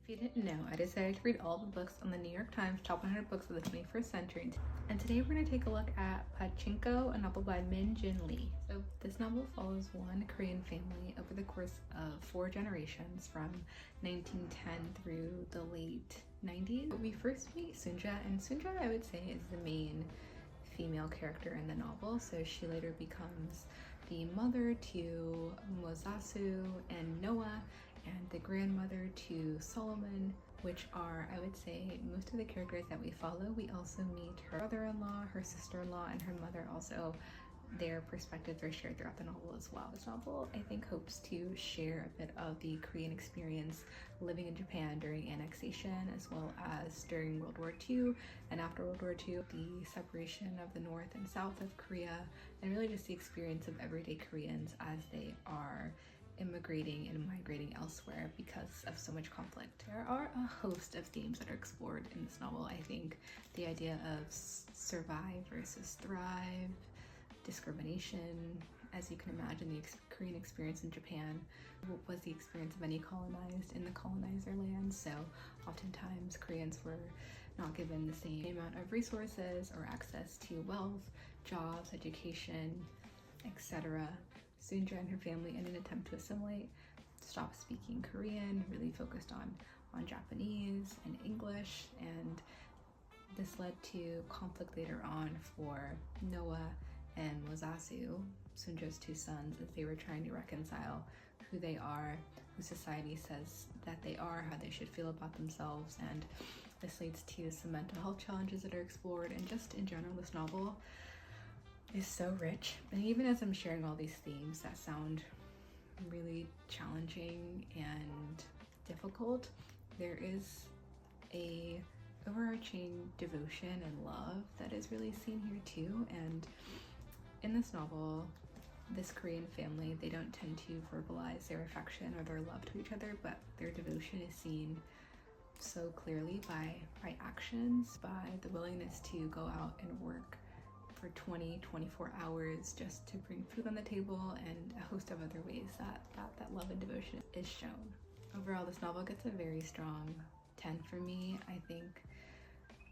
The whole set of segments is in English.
If you didn't know, I decided to read all the books on the New York Times Top 100 Books of the 21st Century. And today we're going to take a look at Pachinko, a novel by Min Jin Lee. So this novel follows one Korean family over the course of 4 generations from 1910 through the late 90s. We first meet Sunja, and Sunja, I would say, is the main female character in the novel. So she later becomes the mother to Mozasu and Noah, and the grandmother to Solomon, which are, I would say, most of the characters that we follow. We also meet her brother-in-law, her sister-in-law, and her mother also. Their perspectives are shared throughout the novel as well. This novel, I think, hopes to share a bit of the Korean experience living in Japan during annexation, as well as during World War II and after World War II, the separation of the North and South of Korea, and really just the experience of everyday Koreans as they are immigrating and migrating elsewhere because of so much conflict. There are a host of themes that are explored in this novel. I think the idea of survive versus thrive, discrimination, as you can imagine, the Korean experience in Japan was the experience of any colonized in the colonizer land. So oftentimes Koreans were not given the same amount of resources or access to wealth, jobs, education, etc. Sunja and her family, in an attempt to assimilate, stopped speaking Korean, really focused on Japanese and English, and this led to conflict later on for Noah and Mozasu, Sunja's 2 sons, as they were trying to reconcile who they are, who society says that they are, how they should feel about themselves, and this leads to some mental health challenges that are explored. And just in general, this novel is so rich, and even as I'm sharing all these themes that sound really challenging and difficult, there is a overarching devotion and love that is really seen here too. And in this novel, this Korean family, they don't tend to verbalize their affection or their love to each other, but their devotion is seen so clearly by actions, by the willingness to go out and work for 24 hours just to bring food on the table, and a host of other ways that love and devotion is shown. Overall, this novel gets a very strong 10 for me. I think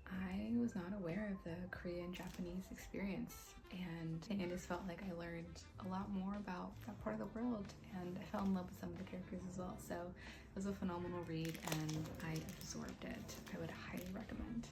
I was not aware of the Korean-Japanese experience, and I just felt like I learned a lot more about that part of the world, and I fell in love with some of the characters as well. So it was a phenomenal read, and I absorbed it. I would highly recommend.